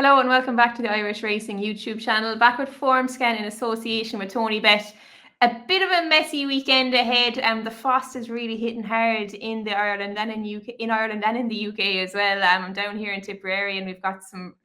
Hello and welcome back to the Irish Racing YouTube channel. Back with Formscan in association with Tony Bet. A bit of a messy weekend ahead. The frost is really hitting hard in the Ireland and in Ireland and in the UK as well. I'm down here in Tipperary and we've got some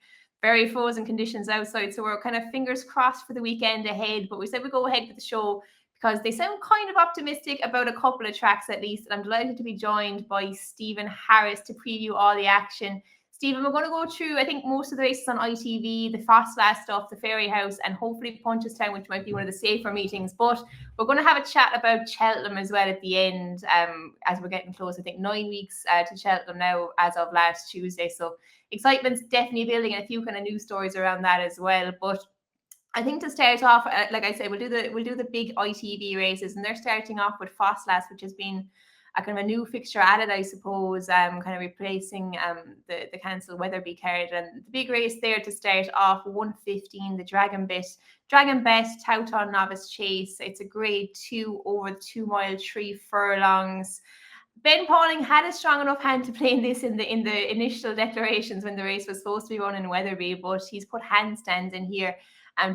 very frozen conditions outside, so we're kind of fingers crossed for the weekend ahead. But we said we'd go ahead with the show because they sound kind of optimistic about a couple of tracks at least. And I'm delighted to be joined by Stephen Harris to preview all the action. Stephen, we're going to go through, I think, most of the races on ITV, the Ffos Las stuff, the Fairyhouse, and hopefully Punchestown, which might be one of the safer meetings. But we're going to have a chat about Cheltenham as well at the end, as we're getting close. I think 9 weeks to Cheltenham now as of last Tuesday. So excitement's definitely building, and a few kind of news stories around that as well. But I think to start off, like I said, we'll do the big ITV races, and they're starting off with Ffos Las, which has been a kind of a new fixture added, I suppose, kind of replacing the cancelled Weatherby card. And the big race there to start off, 1:15, the Dragon Bet Towton Novice Chase. It's a grade 2 over the 2 mile 3 furlongs. Ben Pauling had a strong enough hand to play in this in the initial declarations when the race was supposed to be run in Weatherby, but he's put handstands in here.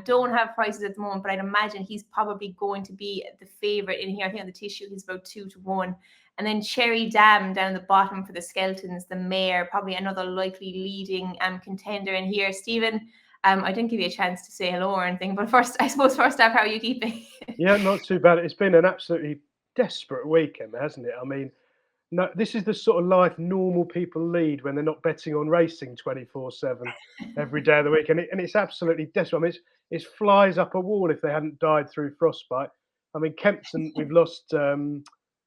Don't have prices at the moment, but I'd imagine he's probably going to be the favourite in here. I think on the tissue he's about 2-1. And then Cherry Dam down the bottom for the Skeltons, the mare, probably another likely leading contender in here. Stephen, I didn't give you a chance to say hello or anything, but first off, how are you keeping? Yeah, not too bad. It's been an absolutely desperate weekend, hasn't it? I mean, no, this is the sort of life normal people lead when they're not betting on racing 24/7 every day of the week, and it's absolutely desperate. I mean, it flies up a wall if they hadn't died through frostbite. I mean, Kempton, we've lost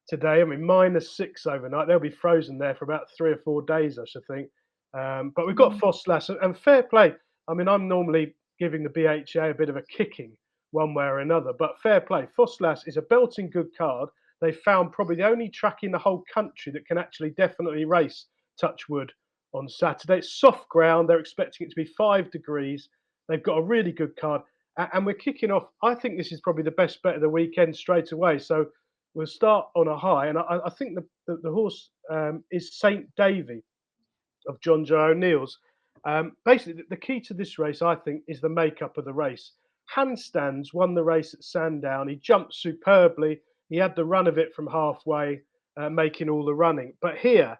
today. I mean, -6 overnight. They'll be frozen there for about 3 or 4 days, I should think. But we've got Ffos Las, and fair play. I mean, I'm normally giving the BHA a bit of a kicking one way or another, but fair play. Ffos Las is a belting good card. They found probably the only track in the whole country that can actually definitely race Touchwood on Saturday. It's soft ground. They're expecting it to be 5 degrees. They've got a really good card. And we're kicking off. I think this is probably the best bet of the weekend straight away. So we'll start on a high. And I think the horse is St. Davy of John Joe O'Neill's. Basically, the key to this race, I think, is the makeup of the race. Handstands won the race at Sandown. He jumped superbly. He had the run of it from halfway, making all the running. But here,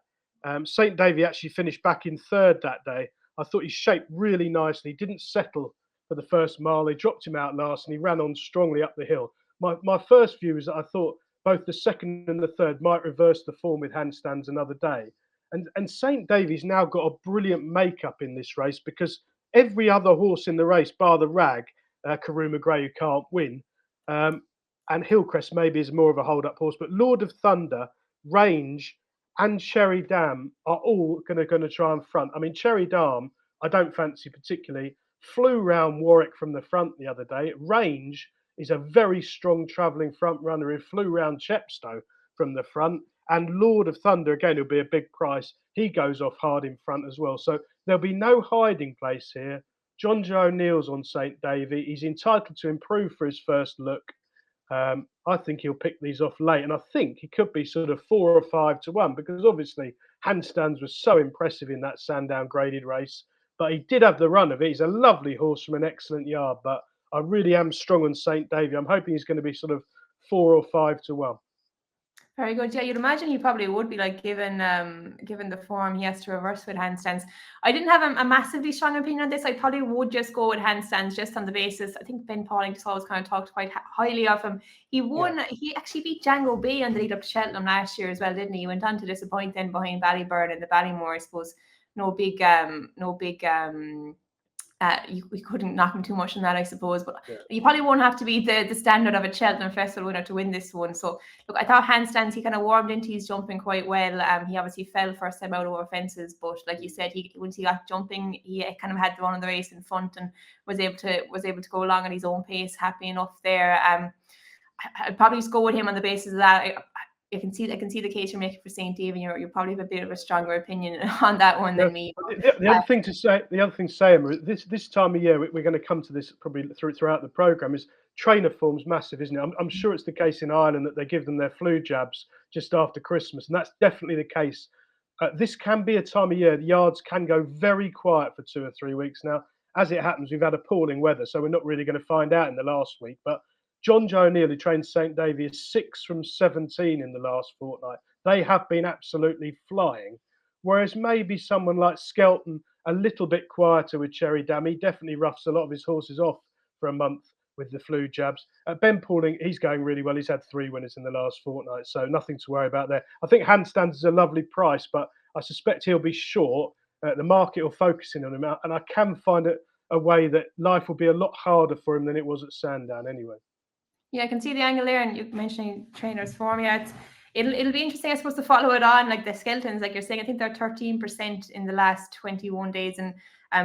St. Davy actually finished back in third that day. I thought he shaped really nicely. He didn't settle for the first mile. They dropped him out last and he ran on strongly up the hill. My first view is that I thought both the second and the third might reverse the form with handstands another day. And St. Davy's now got a brilliant makeup in this race because every other horse in the race, bar the rag, Karuma Gray, who can't win, and Hillcrest maybe is more of a hold-up horse, but Lord of Thunder, Range, and Cherry Dam are all going to try and front. I mean, Cherry Dam, I don't fancy particularly. Flew round Warwick from the front the other day. Range is a very strong travelling front runner who flew round Chepstow from the front. And Lord of Thunder, again, will be a big price. He goes off hard in front as well. So there'll be no hiding place here. John Joe O'Neill's on St. Davy. He's entitled to improve for his first look. I think he'll pick these off late, and I think he could be sort of 4 or 5-1 because obviously handstands was so impressive in that Sandown graded race. But he did have the run of it. He's a lovely horse from an excellent yard, but I really am strong on St. Davy. I'm hoping he's going to be sort of 4 or 5-1. Very good. Yeah, you'd imagine he probably would be, like, given the form he has to reverse with handstands. I didn't have a massively strong opinion on this. I probably would just go with handstands just on the basis. I think Ben Pauling just always kind of talked quite highly of him. He won. Yeah. He actually beat Django Bay on the lead up to Cheltenham last year as well, didn't he? He went on to disappoint then behind Ballyburn and the Ballymore. I suppose we couldn't knock him too much on that, I suppose, but yeah. You probably won't have to be the standard of a Cheltenham Festival winner to win this one. So look, I thought handstands, he kind of warmed into his jumping quite well. He obviously fell first time out over fences, but like you said, once he got jumping, he kind of had the run of the race in front and was able to go along at his own pace, happy enough there. I'd probably just go with him on the basis of that. I can see the case you're making for St. Davy. You probably have a bit of a stronger opinion on that one than me. The other thing to say, Emma, this time of year, we're going to come to this probably throughout the programme, is trainer form's massive, isn't it? I'm sure it's the case in Ireland that they give them their flu jabs just after Christmas, and that's definitely the case This can be a time of year, the yards can go very quiet for 2 or 3 weeks now. As it happens, we've had appalling weather, so we're not really going to find out in the last week. But John Joe O'Neill, who trains St Davy, is 6 from 17 in the last fortnight. They have been absolutely flying. Whereas maybe someone like Skelton, a little bit quieter with Cherry Dam, he definitely roughs a lot of his horses off for a month with the flu jabs. Ben Pauling, he's going really well. He's had 3 winners in the last fortnight, so nothing to worry about there. I think Handstands is a lovely price, but I suspect he'll be short. The market will focus in on him, and I can find a way that life will be a lot harder for him than it was at Sandown anyway. Yeah, I can see the angle there, and you're mentioning trainers form. Yeah, it'll be interesting, I suppose, to follow it on. Like the Skeltons, like you're saying, I think they're 13% in the last 21 days, and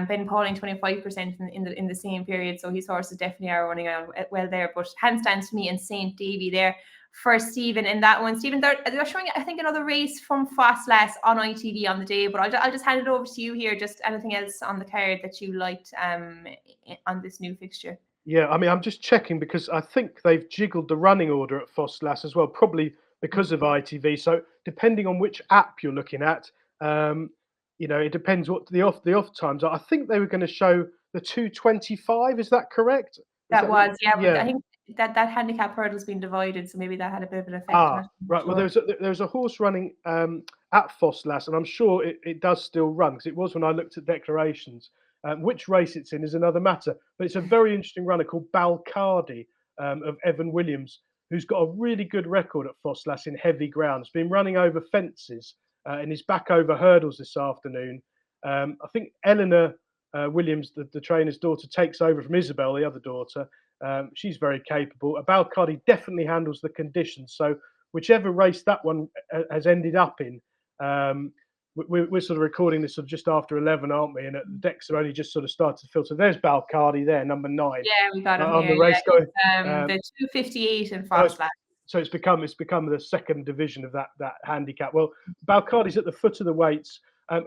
Ben Pauling 25% in the same period. So his horses definitely are running out well there. But handstands to me and St Davy there for Stephen in that one. Stephen, they're showing, I think, another race from Ffos Las on ITV on the day. But I'll just hand it over to you here. Just anything else on the card that you liked on this new fixture? Yeah, I mean, I'm just checking because I think they've jiggled the running order at Ffos Las as well, probably because of ITV. So depending on which app you're looking at, it depends what the off times are. I think they were going to show the 2:25. Is that correct? That was, yeah. But I Yeah. think that handicap hurdle's been divided, so maybe that had a bit of an effect on it. Right. Well, there's a horse running at Ffos Las, and I'm sure it does still run because it was when I looked at declarations. Which race it's in is another matter, but it's a very interesting runner called Balcardi of Evan Williams, who's got a really good record at Ffos Las in heavy ground. He's been running over fences and he's back over hurdles this afternoon. I think Eleanor Williams, the trainer's daughter, takes over from Isabel, the other daughter. She's very capable. Balcardi definitely handles the conditions. So whichever race that one has ended up in, we're sort of recording this sort of just after 11, aren't we? And the decks are only just sort of started to filter. There's Balcardi there, number 9. Yeah, we got him on here. the race going. The 258 in Ffos Las. So it's become the second division of that handicap. Well, Balcardi's at the foot of the weights.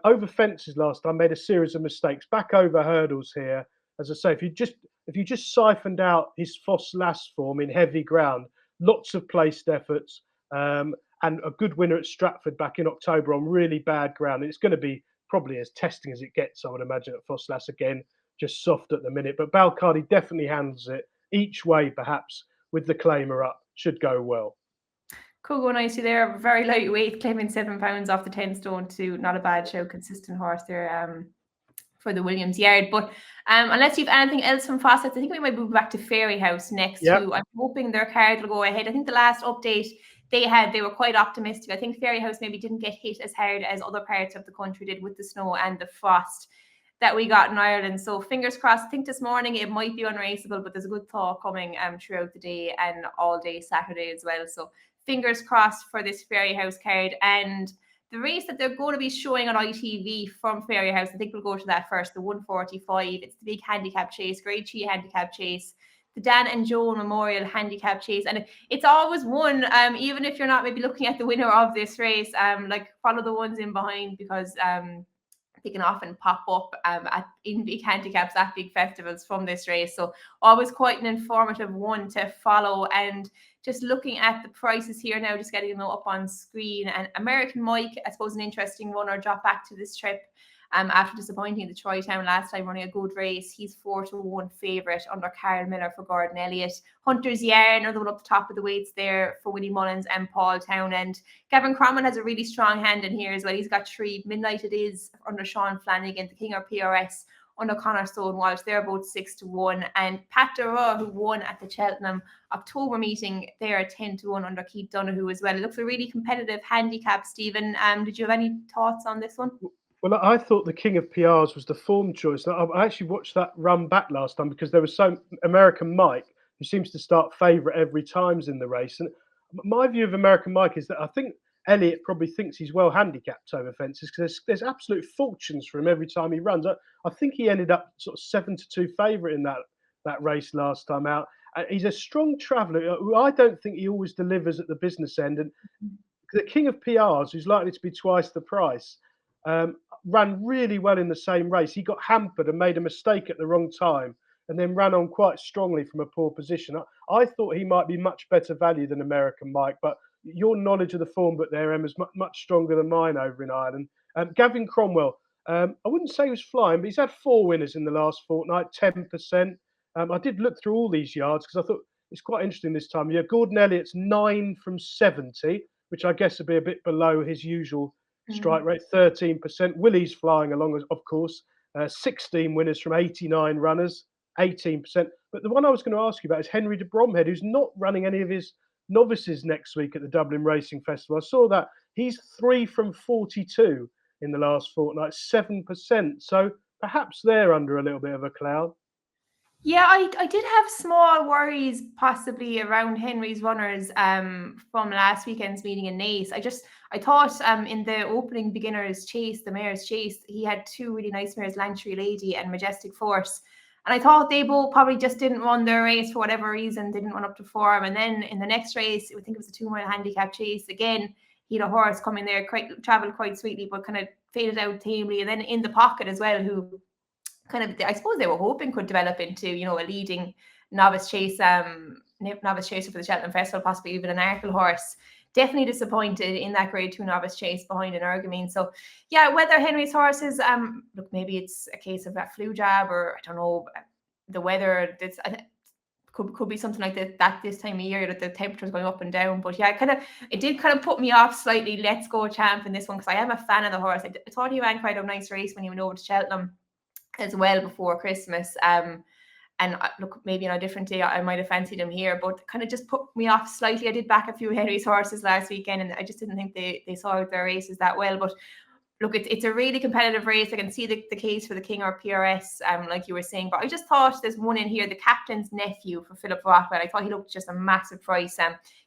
Over fences last time, made a series of mistakes. Back over hurdles here. As I say, if you just siphoned out his Ffos Las form in heavy ground, lots of placed efforts, and a good winner at Stratford back in October on really bad ground. It's going to be probably as testing as it gets, I would imagine, at Ffos Las again, just soft at the minute. But Balcardi definitely handles it each way, perhaps with the claimer up, should go well. Could go nicely there. Very lightweight, claiming £7 off the 10 stone too. Not a bad show. Consistent horse there for the Williams yard. But unless you've anything else from Ffos Las, I think we might move back to Fairyhouse next too. I'm hoping their card will go ahead. I think the last update they were quite optimistic. I think Fairyhouse maybe didn't get hit as hard as other parts of the country did with the snow and the frost that we got in Ireland. So fingers crossed. I think this morning it might be unraceable, but there's a good thaw coming throughout the day and all day Saturday as well. So fingers crossed for this Fairyhouse card. And the race that they're going to be showing on ITV from Fairyhouse, I think we'll go to that first, the 145. It's the big handicap chase, grade 3 handicap chase, the Dan and Joan Memorial handicap chase. And it's always one, even if you're not maybe looking at the winner of this race, like follow the ones in behind, because they can often pop up in big handicaps at big festivals from this race. So always quite an informative one to follow. And just looking at the prices here now, just getting them up on screen. And American Mike, I suppose, an interesting runner, dropped back to this trip after disappointing the Troytown last time, running a good race. He's 4-1 favourite under Carl Miller for Gordon Elliott. Hunter's Yarn, another one up the top of the weights there for Winnie Mullins and Paul Townend. Gavin Cromwell has a really strong hand in here as well. He's got 3. Midnight It Is under Sean Flanagan, the King or PRS under Connor Stonewalsh. They're both 6-1. And Pat Dura, who won at the Cheltenham October meeting, they are 10-1 under Keith Donoghue as well. It looks a really competitive handicap, Stephen. Did you have any thoughts on this one? Well, I thought the King of PRs was the form choice. I actually watched that run back last time because there was American Mike, who seems to start favourite every times in the race. And my view of American Mike is that I think Elliott probably thinks he's well handicapped over fences because there's absolute fortunes for him every time he runs. I think he ended up sort of 7-2 favourite in that race last time out. He's a strong traveller. I don't think he always delivers at the business end. And the King of PRs, who's likely to be twice the price, ran really well in the same race. He got hampered and made a mistake at the wrong time and then ran on quite strongly from a poor position. I thought he might be much better value than American Mike, but your knowledge of the form book there, Emma, is much stronger than mine over in Ireland. Gavin Cromwell, I wouldn't say he was flying, but he's had 4 winners in the last fortnight, 10%. I did look through all these yards because I thought it's quite interesting this time of year. Gordon Elliott's 9 from 70, which I guess would be a bit below his usual strike rate, 13%. Willie's flying along, of course, 16 winners from 89 runners, 18%. But the one I was going to ask you about is Henry de Bromhead, who's not running any of his novices next week at the Dublin Racing Festival. I saw that he's 3 from 42 in the last fortnight, 7%. So perhaps they're under a little bit of a cloud. Yeah, I did have small worries possibly around Henry's runners from last weekend's meeting in Naas. I thought in the opening beginners chase, the mare's chase, he had 2 really nice mares, Lantry Lady and Majestic Force. And I thought they both probably just didn't run their race for whatever reason, didn't run up to form. And then in the next race, I think it was a 2-mile handicap chase. Again, he had a horse coming there, travelled quite sweetly, but kind of faded out tamely. And then in the pocket as well, who kind of, I suppose they were hoping could develop into, you know, a leading novice chaser for the Cheltenham Festival, possibly even an Nagle horse. Definitely disappointed in that grade 2 novice chase behind an Ergamine. So yeah, whether Henry's horses, look, maybe it's a case of a flu jab, or I don't know, the weather. Could be something like that this time of year, that the temperature's going up and down. But yeah, it did kind of put me off slightly. Let's Go Champ in this one, because I am a fan of the horse. I thought he ran quite a nice race when he went over to Cheltenham as well before Christmas. And look, maybe on a different day I might have fancied him here, but kind of just put me off slightly. I did back a few Henry's horses last weekend, and I just didn't think they saw out their races that well. But look, it's a really competitive race. I can see the case for the King or PRS, like you were saying. But I just thought there's one in here, the Captain's Nephew for Philip Rothwell. I thought he looked just a massive price.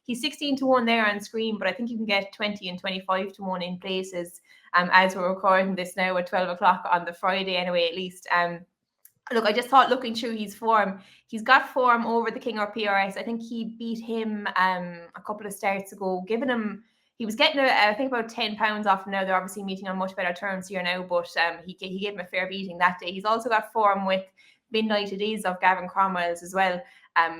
He's 16-1 there on screen, but I think you can get 20 and 25-1 in places. As we're recording this now at 12 o'clock on the Friday, anyway, at least. Look, I just thought, looking through his form, he's got form over the King or PRS. I think he beat him a couple of starts ago, giving him, he was getting, I think, about £10 off him now. They're obviously meeting on much better terms here now, but he gave him a fair beating that day. He's also got form with Midnight It Is of Gavin Cromwell's as well.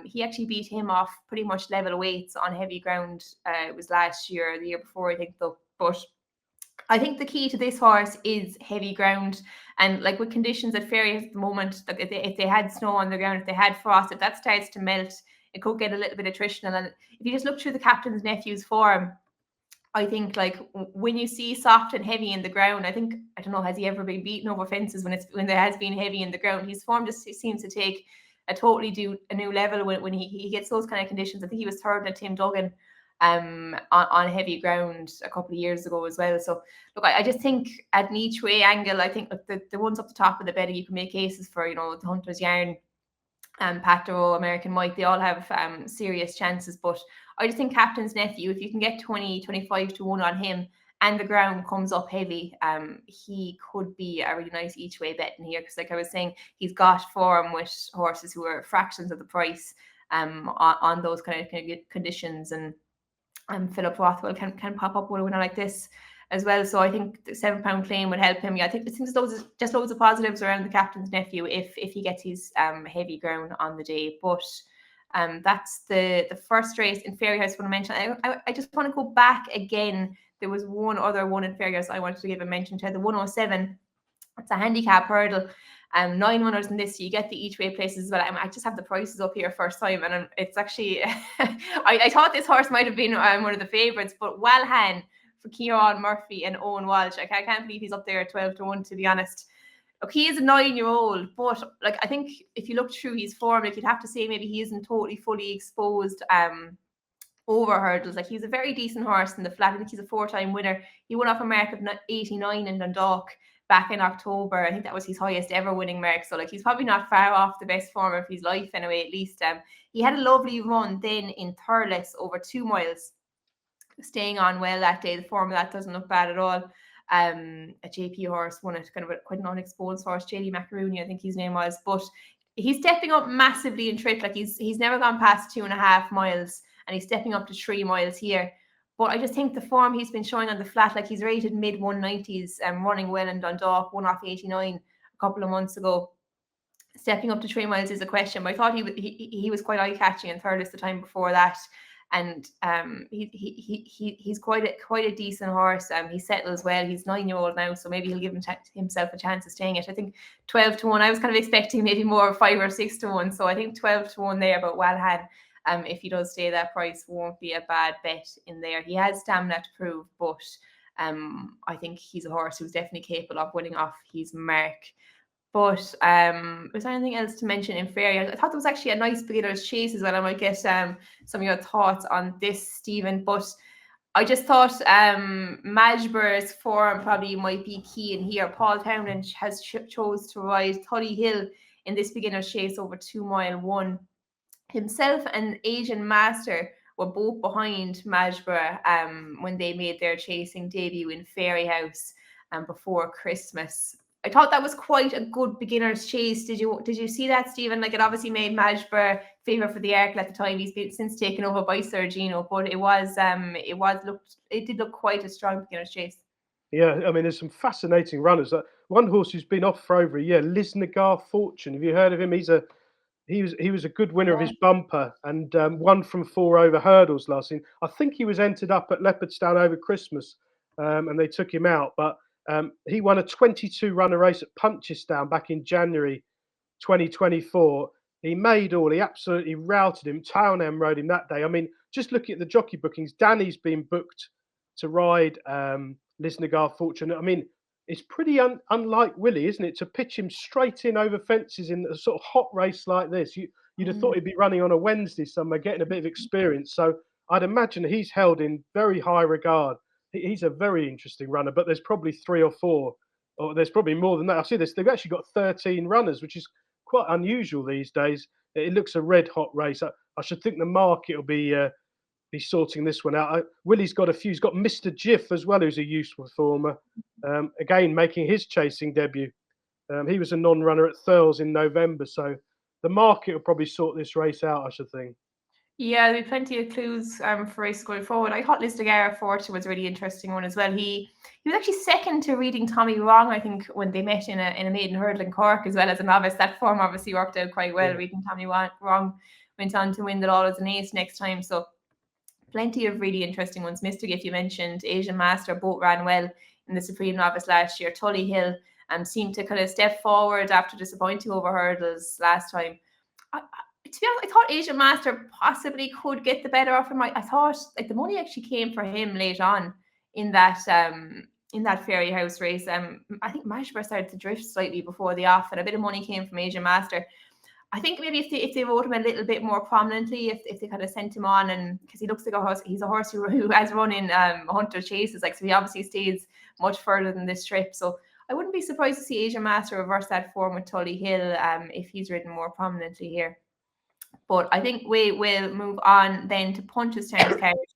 He actually beat him off pretty much level weights on heavy ground. It was last year, or the year before, I think, though. But I think the key to this horse is heavy ground. And like with conditions at Fairyhouse at the moment, like if they had snow on the ground, if they had frost, if that starts to melt, it could get a little bit attritional. And if you just look through the Captain's Nephew's form, I think like when you see soft and heavy in the ground, I don't know, has he ever been beaten over fences when there has been heavy in the ground? His form just seems to take a totally new level when he gets those kind of conditions. I think he was third at Tim Duggan on heavy ground a couple of years ago as well. So look, I just think at an each way angle, I think the ones up the top of the betting, you can make cases for, you know, the Hunter's Yarn and Patro, American Mike, they all have serious chances. But I just think Captain's Nephew, if you can get 20, 25-1 on him and the ground comes up heavy, he could be a really nice each way bet in here. Because like I was saying, he's got form with horses who are fractions of the price on those kind of conditions. And Philip Rothwell can pop up with a winner like this as well. So I think the £7 claim would help him. Yeah, I think it seems loads of positives around the Captain's Nephew if he gets his heavy ground on the day. But that's the first race in Fairyhouse I want to mention. I just want to go back again. There was one other one in Fairyhouse I wanted to give a mention to, the 107. It's a handicap hurdle. 9 runners in this, so you get the each way places as well. I just have the prices up here first time, and it's actually I thought this horse might have been one of the favourites, but Walhan for Kieran Murphy and Owen Walsh. I can't believe he's up there at 12-1, to be honest. Look, he is a 9-year-old, but like I think if you look through his form, like you'd have to say maybe he isn't totally fully exposed over hurdles. Like he's a very decent horse in the flat. I think he's a 4-time winner. He won off a mark of 89 in Dundalk back in October. I think that was his highest ever winning mark. So like he's probably not far off the best form of his life anyway, at least. He had a lovely run then in Thurles over 2 miles, staying on well that day. The form of that doesn't look bad at all. A JP horse won it, kind of quite an unexposed horse, JD Macarooni, I think his name was. But he's stepping up massively in trip. Like he's never gone past 2.5 miles, and he's stepping up to 3 miles here. But I just think the form he's been showing on the flat, like he's rated mid 190s and running well in Dundalk, won off 89 a couple of months ago. Stepping up to 3 miles is a question, but I thought he was quite eye-catching in Thurles the time before that. and he's quite a decent horse. He settles well. He's 9-year-old now, so maybe he'll give himself a chance of staying it. I think 12-1. I was kind of expecting maybe more 5 or 6-1. So I think 12-1 there, but Walhan, if he does stay that price, won't be a bad bet in there. He has stamina to prove, but I think he's a horse who's definitely capable of winning off his mark. But was there anything else to mention in Fairyhouse? I thought there was actually a nice beginner's chase as well. I might get some of your thoughts on this, Stephen. But I just thought Majbur's form probably might be key in here. Paul Townend has chose to ride Tully Hill in this beginner's chase over 2 mile 1. Himself and Asian Master were both behind Majbur when they made their chasing debut in Fairyhouse before Christmas. I thought that was quite a good beginner's chase. Did you see that, Stephen? Like, it obviously made Majbur favourite for the Arkle at the time. He's been since taken over by Sergino, but it did look quite a strong beginner's chase. Yeah, I mean, there's some fascinating runners. One horse who's been off for over a year, Lisnagar Fortune. Have you heard of him? He was a good winner of his bumper and won from 4 over hurdles last season. I think he was entered up at Leopardstown over Christmas, and they took him out. But he won a 22-runner race at Punchestown back in January 2024. He made all. He absolutely routed him. Townend rode him that day. I mean, just looking at the jockey bookings, Danny's been booked to ride Lisnagar Fortune. I mean, it's pretty unlike Willie, isn't it, to pitch him straight in over fences in a sort of hot race like this. You'd have thought he'd be running on a Wednesday somewhere, getting a bit of experience. So I'd imagine he's held in very high regard. He's a very interesting runner, but there's probably 3 or 4, or there's probably more than that. I see this. They've actually got 13 runners, which is quite unusual these days. It looks a red hot race. I should think the market will be sorting this one out. Willie's got a few. He's got Mr. Jiff as well, who's a useful performer. Again, making his chasing debut. He was a non-runner at Thurles in November, so the market will probably sort this race out, I should think. Yeah, there'll be plenty of clues for race going forward. I thought Lisnagar Fortune was a really interesting one as well. He was actually second to Reading Tommy Wrong, I think, when they met in a maiden hurdle in Cork as well as a novice. That form obviously worked out quite well. Yeah. Reading Tommy Wrong went on to win the Law as an ace next time. So plenty of really interesting ones. Mr. Giff, you mentioned, Asian Master, both ran well in the Supreme Novice last year. Tully Hill seemed to kind of step forward after disappointing over hurdles last time. To be honest, I thought Asian Master possibly could get the better of him. I thought like the money actually came for him late on in that Fairyhouse race. I think Majbur started to drift slightly before the off, and a bit of money came from Asian Master. I think maybe if they wrote him a little bit more prominently, if they kind of sent him on, and because he looks like a horse, he's a horse who has run in hunter chases, like, so he obviously stays much further than this trip. So I wouldn't be surprised to see Asian Master reverse that form with Tully Hill if he's ridden more prominently here. But I think we will move on then to Punchestown's carriage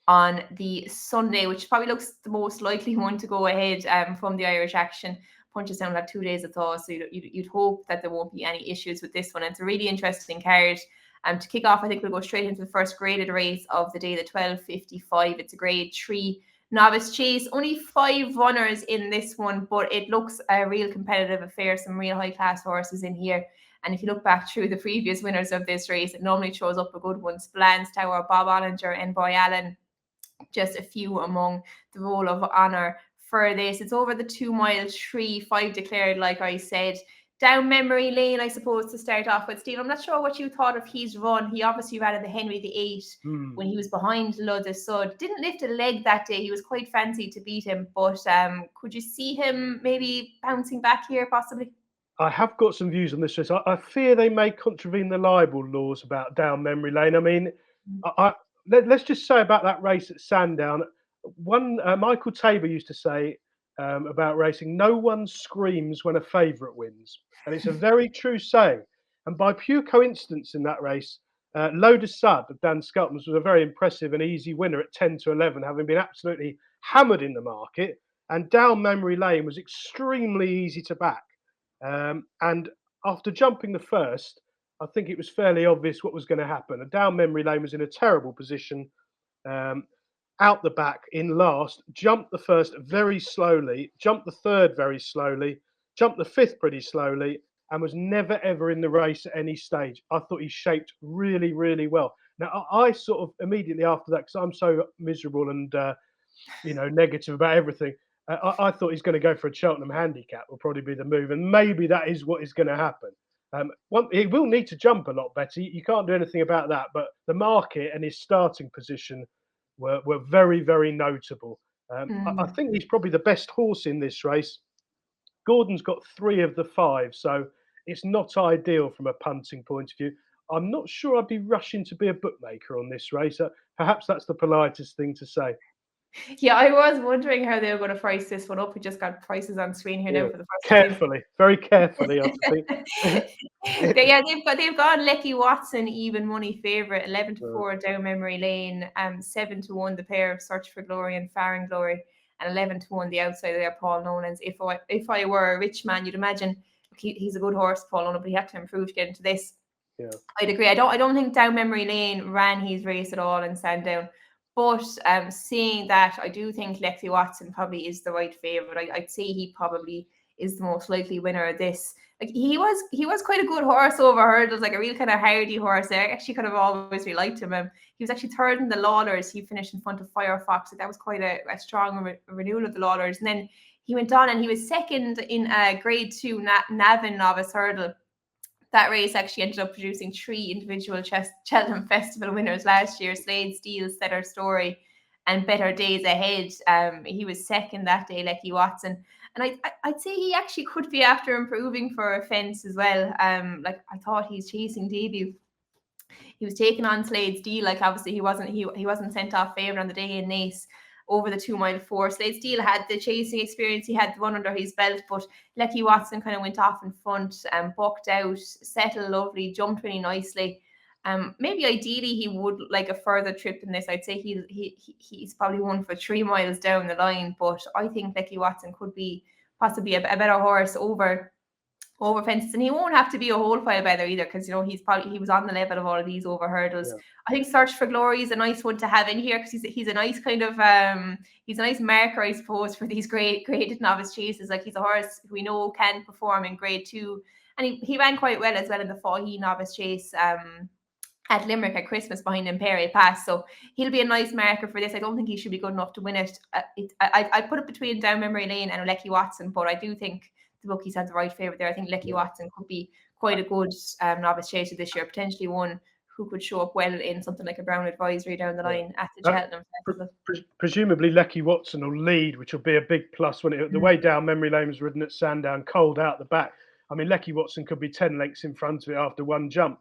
on the Sunday, which probably looks the most likely one to go ahead from the Irish action. Punchestown will have 2 days of thaw, so you'd hope that there won't be any issues with this one. It's a really interesting carriage. To kick off, I think we'll go straight into the first graded race of the day, the 12:55. It's a grade 3 novice chase. Only 5 runners in this one, but it looks a real competitive affair. Some real high-class horses in here. And if you look back through the previous winners of this race, it normally shows up a good one. Splans Tower, Bob Ollinger, and Boy Allen, just a few among the roll of honour for this. It's over the 2 mile 3, 5 declared, like I said. Down memory lane, I suppose, to start off with. Steve, I'm not sure what you thought of his run. He obviously ran in the Henry VIII when he was behind Lud de Sud. Didn't lift a leg that day. He was quite fancy to beat him. But could you see him maybe bouncing back here, possibly? I have got some views on this race. I fear they may contravene the libel laws about down memory lane. I mean, let's just say about that race at Sandown. Michael Tabor used to say about racing, no one screams when a favourite wins. And it's a very true saying. And by pure coincidence in that race, Lod de Sud of Dan Skelton's was a very impressive and easy winner at 10-11, having been absolutely hammered in the market. And down memory lane was extremely easy to back. And after jumping the first, I think it was fairly obvious what was going to happen. And down memory lane was in a terrible position, out the back in last, jumped the first very slowly, jumped the third very slowly, jumped the fifth pretty slowly, and was never ever in the race at any stage. I thought he shaped really, really well. Now, I sort of immediately after that, because I'm so miserable and negative about everything, I thought he's going to go for a Cheltenham handicap. Will probably be the move, and maybe that is what is going to happen. He will need to jump a lot better. You can't do anything about that. But the market and his starting position were very, very notable. I think he's probably the best horse in this race. Gordon's got 3 of the 5, so it's not ideal from a punting point of view. I'm not sure I'd be rushing to be a bookmaker on this race. Perhaps that's the politest thing to say. Yeah, I was wondering how they were going to price this one up. We just got prices on screen here now for the first time. Carefully, very carefully, I think. They've gone Lecky Watson even money favourite, 11-4 down memory lane, 7-1 the pair of Search for Glory and Faring Glory, and 11-1 the outside there, Paul Nolan's. If I were a rich man, you'd imagine he's a good horse, Paul Nolan, but he had to improve to get into this. Yeah. I'd agree. I don't think down memory lane ran his race at all in Sandown. But seeing that, I do think Lecky Watson probably is the right favourite. I'd say he probably is the most likely winner of this. Like he was quite a good horse over hurdles, like a real kind of hardy horse. I actually kind of always really liked him. He was actually third in the Lauders. He finished in front of Firefox. That was quite a strong renewal of the Lauders. And then he went on and he was second in Grade 2 Navan novice hurdle. That race actually ended up producing 3 individual Cheltenham Festival winners last year: Slade Steele, Setter Story, and Better Days Ahead. He was second that day, Lecky Watson. And I'd say he actually could be after improving for a fence as well. Like I thought he's chasing debut. He was taking on Slade Steele. Like obviously he wasn't sent off favourite on the day in Nace over the 2 mile 4. Slade Steele had the chasing experience. He had the one under his belt, but Lecky Watson kind of went off in front and bucked out, settled lovely, jumped really nicely. Maybe ideally he would like a further trip in this. I'd say he's probably one for 3 miles down the line, but I think Lecky Watson could be possibly a better horse over fences, and he won't have to be a whole file better either, because he was on the level of all of these over hurdles. Yeah. I think Search for Glory is a nice one to have in here, because he's a nice kind of he's a nice marker, I suppose, for these graded novice chases. Like he's a horse who we know can perform in Grade 2, and he ran quite well as well in the Fairyhouse novice chase at Limerick at Christmas behind Imperial Pass. So he'll be a nice marker for this. I don't think he should be good enough to win it. I put it between Down Memory Lane and Lecky Watson, but I do think the bookies had the right favourite there. I think Lecky Watson could be quite a good novice chaser this year, potentially one who could show up well in something like a Brown Advisory down the line at the Cheltenham Festival. Presumably Lecky Watson will lead, which will be a big plus when the way Down Memory Lane was ridden at Sandown, cold out the back. I mean, Lecky Watson could be 10 lengths in front of it after one jump.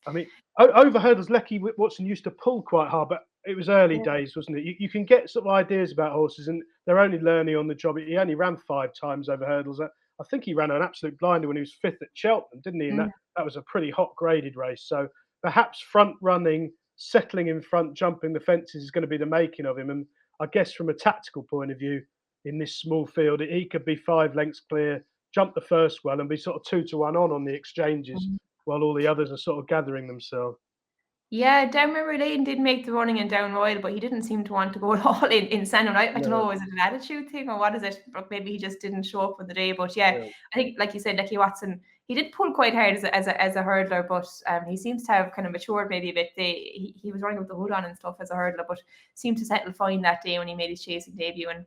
I mean, over hurdles, Lecky Watson used to pull quite hard, but it was early days, wasn't it? You can get sort of ideas about horses, and they're only learning on the job. He only ran 5 times over hurdles. I think he ran an absolute blinder when he was 5th at Cheltenham, didn't he? And that was a pretty hot graded race. So perhaps front running, settling in front, jumping the fences is going to be the making of him. And I guess from a tactical point of view, in this small field, he could be 5 lengths clear, jump the first well, and be sort of 2-1 on the exchanges while all the others are sort of gathering themselves. Yeah, Down Memory Lane did make the running in Down Royal, but he didn't seem to want to go at all in Sandown. I don't know, is it an attitude thing or what is it? But maybe he just didn't show up on the day. But yeah, I think, like you said, Lecky Watson, he did pull quite hard as a hurdler, but he seems to have kind of matured maybe a bit. He was running with the hood on and stuff as a hurdler, but seemed to settle fine that day when he made his chasing debut. And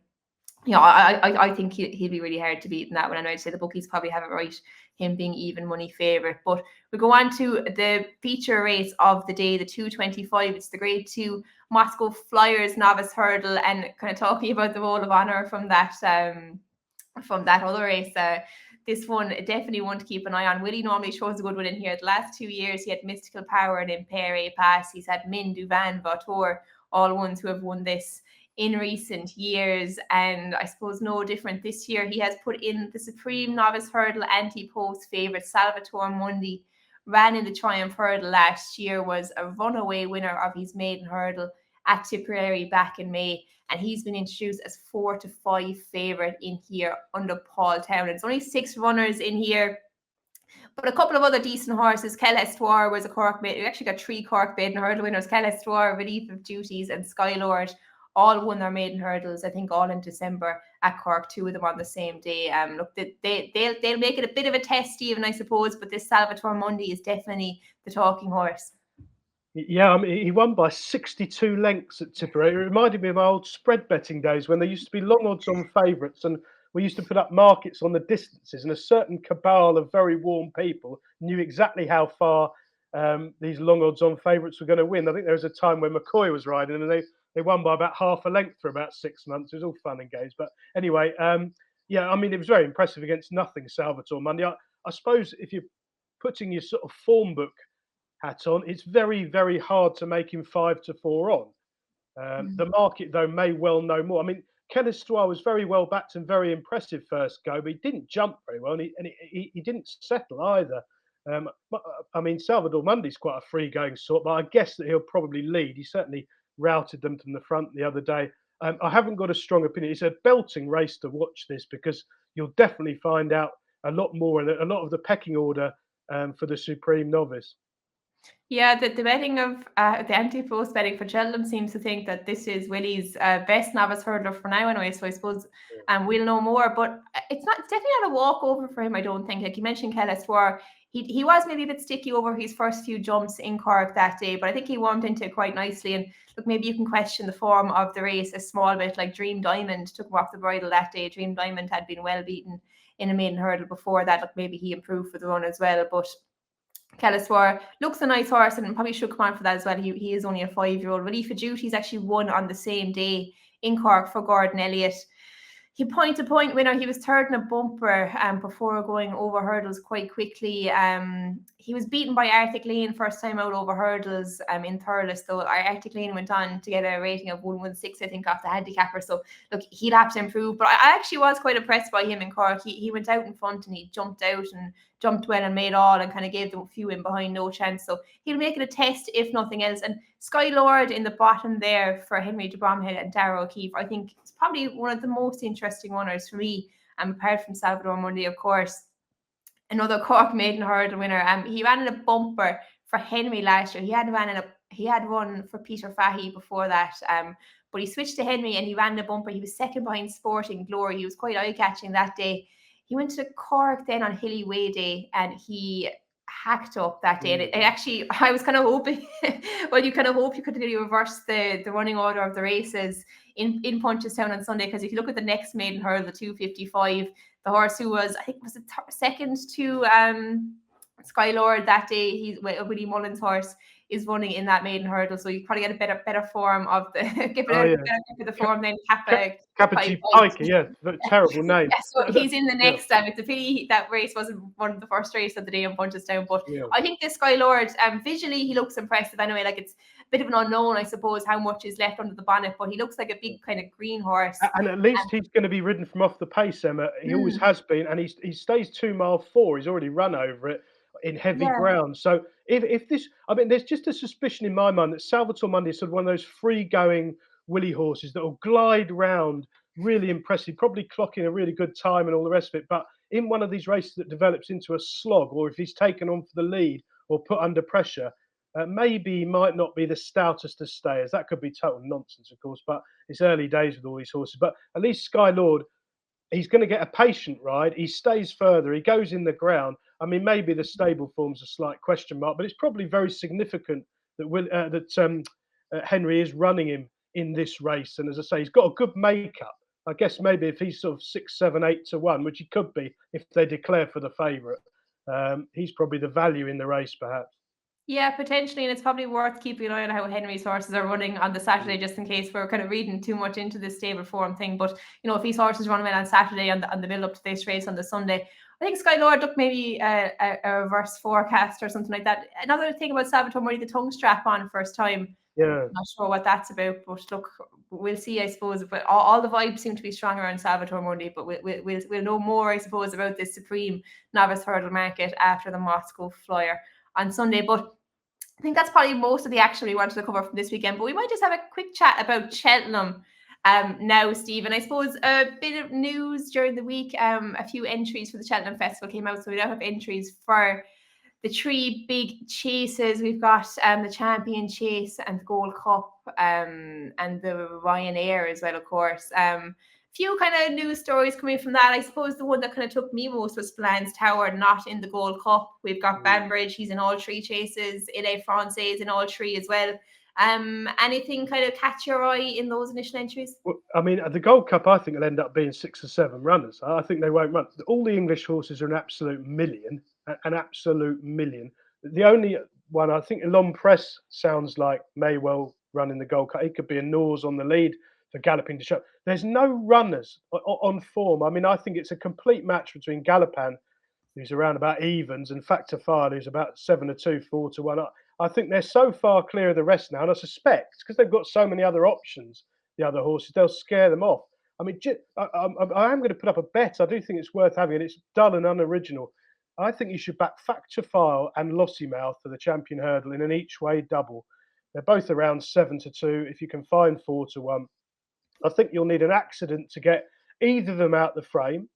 I think he'll be really hard to beat in that one. And I'd say the bookies probably have it right, him being even money favourite. But we go on to the feature race of the day, the 225. It's the Grade 2 Moscow Flyers novice hurdle, and kind of talking about the roll of honour from that other race. This one definitely one to keep an eye on. Willie normally shows a good one in here. The last 2 years he had Mystical Power and Imperial Pass. He's had Min, Duvan, Vautour, all ones who have won this in recent years, and I suppose no different this year. He has put in the Supreme Novice Hurdle Antepost favourite Salvatore Mundi. Ran in the Triumph Hurdle last year, was a runaway winner of his maiden hurdle at Tipperary back in May, and he's been introduced as 4-5 favourite in here under Paul Town. It's only 6 runners in here, but a couple of other decent horses. Quelle Histoire was a Cork maiden. We actually got 3 Cork maiden hurdle winners: Quelle Histoire, Relief of Duties, and Skylord. All won their maiden hurdles, I think, all in December at Cork, 2 of them on the same day. Look, they'll make it a bit of a test, Stephen, I suppose, but this Salvatore Mundi is definitely the talking horse. Yeah, I mean, he won by 62 lengths at Tipperary. It reminded me of my old spread betting days when there used to be long odds on favourites, and we used to put up markets on the distances, and a certain cabal of very warm people knew exactly how far these long odds on favourites were going to win. I think there was a time when McCoy was riding, and they won by about half a length for about 6 months. It was all fun and games. But anyway, yeah, I mean, it was very impressive against nothing, Salvatore Monday. I suppose if you're putting your sort of form book hat on, it's very, very hard to make him 5-4 on. The market, though, may well know more. I mean, Kellestois was very well backed and very impressive first go, but he didn't jump very well, and he didn't settle either. I mean, Salvador Mundy's quite a free-going sort, but I guess that he'll probably lead. He certainly routed them from the front the other day. I haven't got a strong opinion. It's a belting race to watch this because you'll definitely find out a lot more and a lot of the pecking order for the Supreme Novice. Yeah, the betting of the Antepost betting for Cheltenham seems to think that this is Willie's best novice hurdler for now, anyway. So I suppose we'll know more. But it's definitely not a walkover for him, I don't think. Like you mentioned, Kellestois, he was maybe a bit sticky over his first few jumps in Cork that day, but I think he warmed into it quite nicely. And look, maybe you can question the form of the race a small bit. Like Dream Diamond took him off the bridle that day. Dream Diamond had been well beaten in a maiden hurdle before that. Look, maybe he improved for the run as well, but Kellestois looks a nice horse and probably should come on for that as well. He is only a 5-year-old. Relief of Duty's actually won on the same day in Cork for Gordon Elliott. He point-to-point winner. He was third in a bumper before going over hurdles quite quickly. He was beaten by Arctic Lane first time out over hurdles in Thurles, though Arctic Lane went on to get a rating of 116, I think, off the handicapper. So, look, he'd have to improve. But I actually was quite impressed by him in Cork. He went out in front and he jumped out and jumped well and made all and kind of gave the few in behind no chance. So he'll make it a test, if nothing else. And Sky Lord in the bottom there for Henry de Bromhead and Darragh O'Keefe, I think it's probably one of the most interesting runners for me. Apart from Salvador Mundy, of course, another Cork maiden hurdle winner. He ran in a bumper for Henry last year. He had run for Peter Fahey before that. But he switched to Henry and he ran in a bumper. He was second behind Sporting Glory. He was quite eye-catching that day. He went to Cork then on Hilly Way Day and he hacked up that day. And it actually, I was kind of hoping, well, you kind of hope you could really reverse the running order of the races in Punchestown on Sunday, because if you look at the next maiden hurdle, the 255, the horse who was, I think, was second to Sky Lord that day, he's Willie Mullins' horse, is running in that maiden hurdle, so you probably get a better form of the better the form than Kappa Pike, yeah, terrible name. Yeah, so he's in the next time. It's a pity that race wasn't one of the first race of the day in Punchestown, but I think this Sky Lord, visually he looks impressive anyway. Like it's a bit of an unknown, I suppose, how much is left under the bonnet, but he looks like a big kind of green horse. And at least he's going to be ridden from off the pace, Emma. He always has been, and he stays 2 mile 4. He's already run over it in heavy ground. So if this, I mean, there's just a suspicion in my mind that Salvatore Mundy is sort of one of those free-going Willie horses that will glide round really impressive, probably clocking a really good time and all the rest of it. But in one of these races that develops into a slog, or if he's taken on for the lead or put under pressure, maybe he might not be the stoutest of stayers. That could be total nonsense, of course, but it's early days with all these horses. But at least Sky Lord, he's going to get a patient ride. He stays further. He goes in the ground. I mean, maybe the stable form's a slight question mark, but it's probably very significant that Henry is running him in this race. And as I say, he's got a good makeup. I guess maybe if he's sort of 6, 7, 8 to 1, which he could be if they declare for the favourite, he's probably the value in the race, perhaps. Yeah, potentially, and it's probably worth keeping an eye on how Henry's horses are running on the Saturday, just in case we're kind of reading too much into this stable form thing. But if these horses run well on Saturday on the build up to this race on the Sunday, I think Sky Lord looked maybe a reverse forecast or something like that. Another thing about Salvatore Mundy, the tongue strap on first time. Yeah, I'm not sure what that's about, but look, we'll see, I suppose. But all the vibes seem to be strong around Salvatore Mundy, but we'll know more, I suppose, about this supreme novice hurdle market after the Moscow Flyer on Sunday. But I think that's probably most of the action we wanted to cover from this weekend. But we might just have a quick chat about Cheltenham now, Stephen. I suppose a bit of news during the week. A few entries for the Cheltenham Festival came out, so we now have entries for the 3 big chases. We've got the Champion Chase and the Gold Cup and the Ryanair as well, of course. few kind of news stories coming from that. I suppose the one that kind of took me most was Blan's Tower not in the Gold Cup. We've got Banbridge, he's in all 3 chases. LA Francais in all 3 as well. Anything kind of catch your eye in those initial entries? Well, I mean, at the Gold Cup, I think it'll end up being 6 or 7 runners. I think they won't run. All the English horses are an absolute million, an absolute million. The only one, I think, Elon Press sounds like may well run in the Gold Cup. He could be a nose on the lead for Galloping to Show. There's no runners on form. I mean, I think it's a complete match between Galopin, who's around about evens, and Factor File, who's about 7-2, 4-1. I think they're so far clear of the rest now, and I suspect because they've got so many other options, the other horses, they'll scare them off. I mean, I am going to put up a bet. I do think it's worth having, and it's dull and unoriginal. I think you should back Factor File and Lossiemouth for the Champion Hurdle in an each-way double. They're both around 7-2. If you can find 4-1, I think you'll need an accident to get either of them out the frame.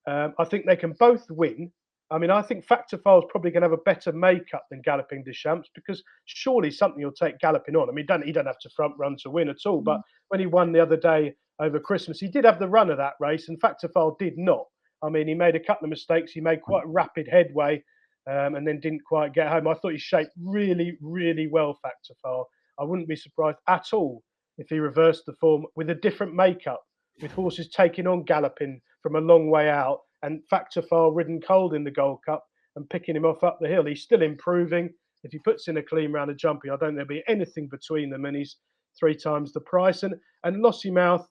I think they can both win. I mean, I think Factor File's probably going to have a better makeup than Galloping des Champs, because surely something will take Galloping on. I mean, he don't have to front run to win at all. But when he won the other day over Christmas, he did have the run of that race, and Factor File did not. I mean, he made a couple of mistakes. He made quite rapid headway, and then didn't quite get home. I thought he shaped really, really well, Factor File. I wouldn't be surprised at all if he reversed the form with a different makeup, with horses taking on Galloping from a long way out, and Factor File ridden cold in the Gold Cup and picking him off up the hill. He's still improving. If he puts in a clean round of jumping, I don't think there'll be anything between them, and he's 3 times the price. And Lossiemouth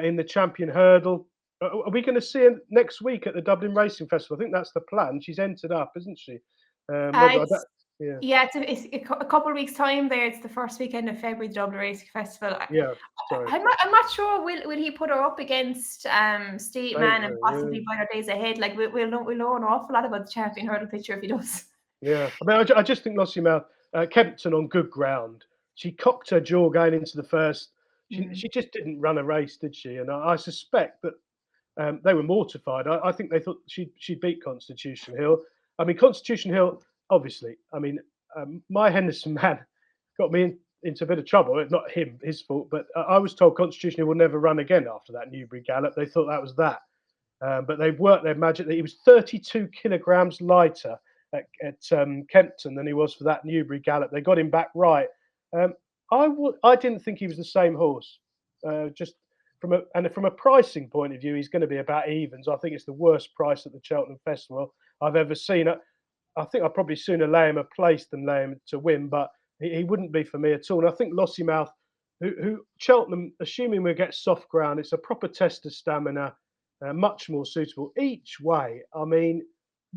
in the Champion Hurdle. Are we going to see her next week at the Dublin Racing Festival? I think that's the plan. She's entered up, isn't she? Yeah, it's a couple of weeks' time there. It's the first weekend of February, the Dublin Racing Festival. Yeah, sorry. I'm not sure. Will he put her up against State Man and possibly Brighter Days Ahead? Like we'll know an awful lot about the Champion Hurdle picture if he does. Yeah, I mean, I just think Lossiemouth, Kempton on good ground. She cocked her jaw going into the first. She just didn't run a race, did she? And I suspect that they were mortified. I think they thought she'd beat Constitution Hill. I mean, Constitution Hill, obviously. I mean, my Henderson man got me into a bit of trouble. It's not his fault, but I was told Constitution Hill will never run again after that Newbury Gallop. They thought that was that. But they've worked their magic. He was 32 kilograms lighter at Kempton than he was for that Newbury Gallop. They got him back right. I didn't think he was the same horse. Just from a pricing point of view, he's going to be about evens. I think it's the worst price at the Cheltenham Festival I've ever seen. I think I'd probably sooner lay him a place than lay him to win, but he wouldn't be for me at all. And I think Lossiemouth, who Cheltenham, assuming we get soft ground, it's a proper test of stamina, much more suitable each way. I mean,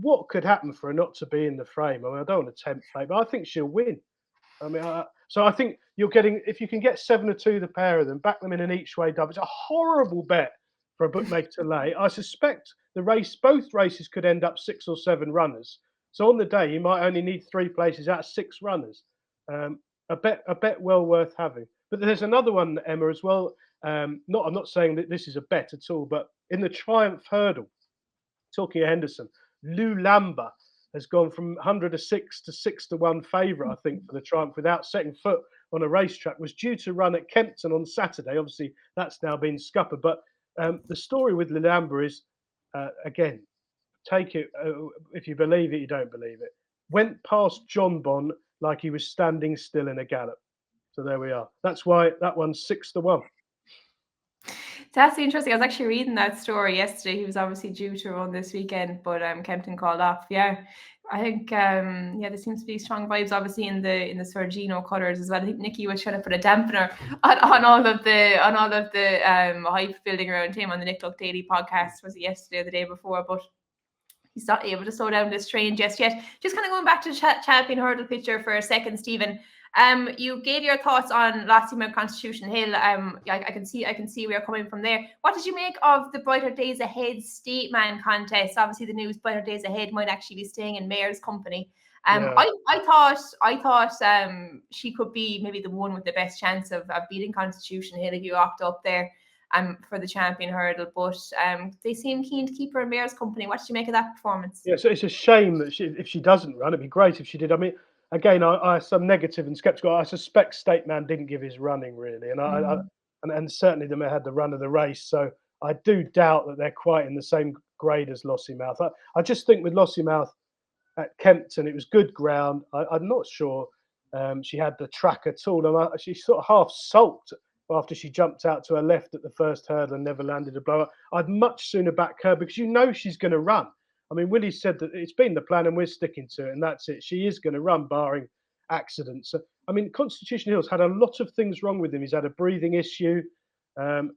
what could happen for her not to be in the frame? I mean, I don't want to tempt fate, but I think she'll win. I mean, so I think you're getting, if you can get 7-2, the pair of them, back them in an each way double. It's a horrible bet for a bookmaker to lay. I suspect both races could end up 6 or 7 runners. So on the day, you might only need 3 places out of 6 runners. A bet well worth having. But there's another one, Emma, as well. I'm not saying that this is a bet at all, but in the Triumph Hurdle, talking of Henderson, Lou Lamba has gone from 100-6 to 6-1 favourite, I think, for the Triumph without setting foot on a racetrack. Was due to run at Kempton on Saturday. Obviously, that's now been scuppered. But the story with Lou Lamba is, again, take it if you believe it, you don't believe it. Went past John Bon like he was standing still in a gallop. So there we are. That's why that one's 6-1. That's interesting. I was actually reading that story yesterday. He was obviously due to run this weekend, but Kempton called off. Yeah, I think there seems to be strong vibes, obviously in the Sorgino colours as well. I think Nicky was trying to put a dampener on all of the hype building around him on the Nick Luck Daily podcast. Was it yesterday or the day before? But he's not able to slow down this train just yet. Just kind of going back to the Champion Hurdle picture for a second, Stephen. You gave your thoughts on Lossiemouth Constitution Hill. I can see where you're coming from there. What did you make of the Brighter Days Ahead State Man contest? Obviously, the news Brighter Days Ahead might actually be staying in Mayor's company. I thought she could be maybe the one with the best chance of beating Constitution Hill if you opt up there for the Champion Hurdle, but they seem keen to keep her in Mayor's company. What did you make of that performance? Yeah, so it's a shame that if she doesn't run, it'd be great if she did. I mean, again, I some negative and sceptical. I suspect State Man didn't give his running really, and and certainly they had the run of the race. So I do doubt that they're quite in the same grade as Lossiemouth. I just think with Lossiemouth at Kempton, it was good ground. I'm not sure she had the track at all. She sort of half sulked after she jumped out to her left at the first hurdle and never landed a blower. I'd much sooner back her because you know she's going to run. I mean, Willie said that it's been the plan and we're sticking to it, and that's it. She is going to run, barring accidents. So, I mean, Constitution Hill's had a lot of things wrong with him. He's had a breathing issue.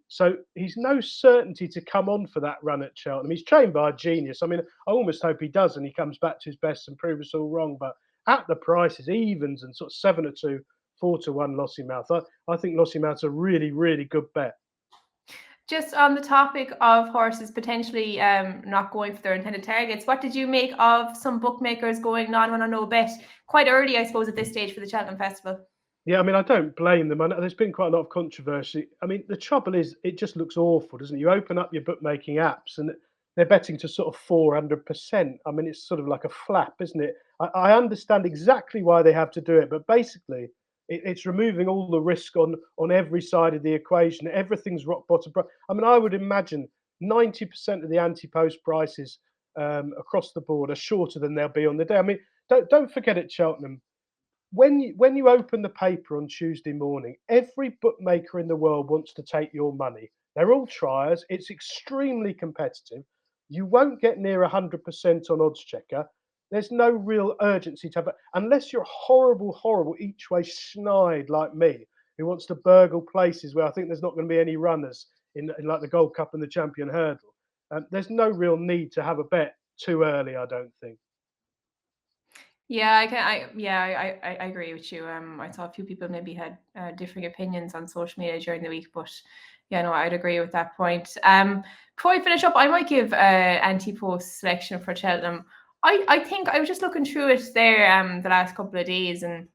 So he's no certainty to come on for that run at Cheltenham. He's trained by a genius. I mean, I almost hope he does and he comes back to his best and proves us all wrong. But at the prices, evens and sort of 7-2, 4-1 Lossiemouth, I think Lossiemouth's a really, really good bet. Just on the topic of horses potentially not going for their intended targets, what did you make of some bookmakers going non-run on no bet quite early, I suppose, at this stage for the Cheltenham Festival? Yeah, I mean, I don't blame them. There's been quite a lot of controversy. I mean, the trouble is, it just looks awful, doesn't it? You open up your bookmaking apps and they're betting to sort of 400%. I mean, it's sort of like a flap, isn't it? I understand exactly why they have to do it, but basically, it's removing all the risk on every side of the equation. Everything's rock bottom. I mean, I would imagine 90% of the Antepost prices across the board are shorter than they'll be on the day. I mean, don't forget at Cheltenham, when you open the paper on Tuesday morning, every bookmaker in the world wants to take your money. They're all triers. It's extremely competitive. You won't get near 100% on odds checker. There's no real urgency to have it unless you're horrible each way schneid like me, who wants to burgle places where I think there's not going to be any runners in like the Gold Cup and the Champion Hurdle. There's no real need to have a bet too early, I don't think. Yeah, I agree with you. I saw a few people maybe had differing opinions on social media during the week, but yeah, no, I'd agree with that point. Before I finish up, I might give Antepost selection for Cheltenham. I think I was just looking through it there the last couple of days, and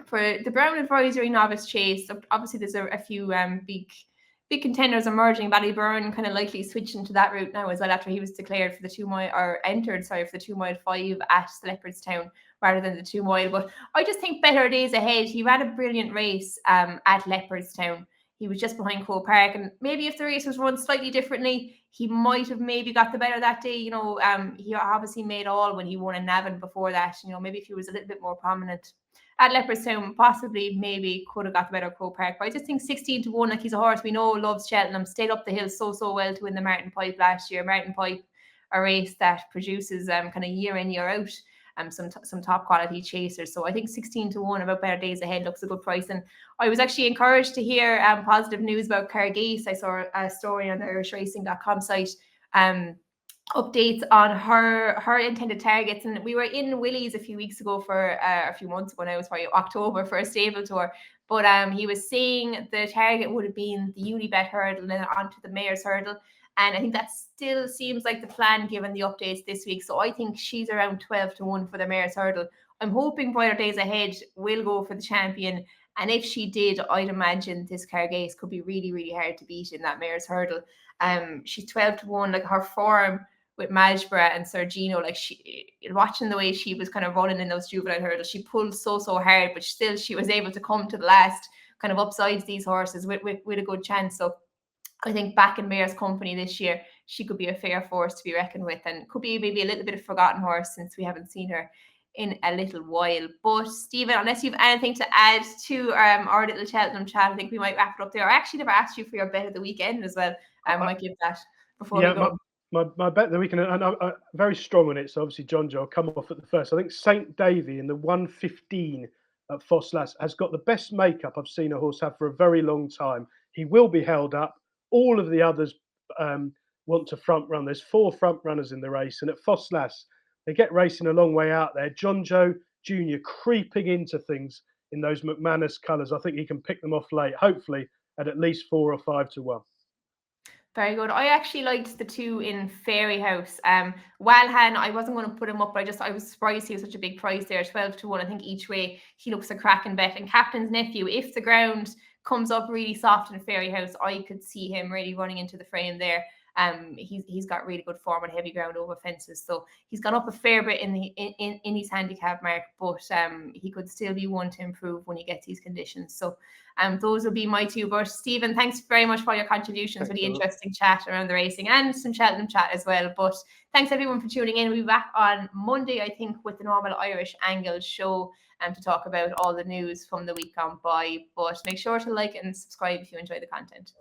for the Brown Advisory Novice Chase, obviously there's a few big contenders emerging. Ballyburn kind of likely switching to that route now as well after he was declared for the 2 mile or entered, sorry, for the 2 mile 5 at Leopardstown rather than the 2 mile. But I just think better days ahead. He ran a brilliant race at Leopardstown. He was just behind Croke Park, and maybe if the race was run slightly differently, he might have maybe got the better that day. You know, he obviously made all when he won in Navan before that. You know, maybe if he was a little bit more prominent at Leopardstown, possibly maybe could have got the better of Croke Park. But I just think 16-1, like he's a horse we know loves Cheltenham, stayed up the hill so well to win the Martin Pipe last year. Martin Pipe, a race that produces kind of year in, year out some top quality chasers. So I think 16-1 about better days ahead looks a good price. And I was actually encouraged to hear positive news about Cargase. I saw a story on the IrishRacing.com site. Updates on her intended targets, and we were in Willie's a few weeks ago for a few months ago now, it was probably October, for a stable tour, but he was saying the target would have been the Unibet hurdle and then onto the Mayor's hurdle, and I think that still seems like the plan given the updates this week. So I think she's around 12-1 for the Mayor's hurdle. I'm hoping brighter days ahead will go for the champion, and if she did, I'd imagine this Cargase could be really hard to beat in that Mayor's hurdle. She's 12-1, like her form with Majbra and Sergino, like watching the way she was kind of running in those juvenile hurdles, she pulled so hard, but still she was able to come to the last, kind of upsides these horses with a good chance. So I think back in Mayor's company this year, she could be a fair force to be reckoned with, and could be maybe a little bit of forgotten horse since we haven't seen her in a little while. But Stephen, unless you've anything to add to our little Cheltenham chat, I think we might wrap it up there. I actually never asked you for your bet of the weekend as well. I might give that before we go. My bet of the weekend, and I'm very strong on it. So obviously John Joe will come off at the first. I think St Davy in the 115 at Ffos Las has got the best makeup I've seen a horse have for a very long time. He will be held up. All of the others want to front run. There's 4 front runners in the race, and at Ffos Las, they get racing a long way out there. John Joe Jr. creeping into things in those McManus colours. I think he can pick them off late, hopefully at least 4 or 5-1. Very good. I actually liked the 2 in Fairyhouse. Walhan, I wasn't going to put him up, but I was surprised he was such a big price there, 12-1. I think each way he looks a cracking bet. And Captain's Nephew, if the ground comes up really soft in Fairyhouse, I could see him really running into the frame there. He's got really good form on heavy ground over fences, so he's gone up a fair bit in his handicap mark, but he could still be one to improve when he gets these conditions. So those will be my two. But Stephen, thanks very much for your contributions. Really interesting chat around the racing and some Cheltenham chat as well. But thanks everyone for tuning in. We'll be back on Monday, I think, with the normal Irish Angle show to talk about all the news from the week gone by. But make sure to like and subscribe if you enjoy the content.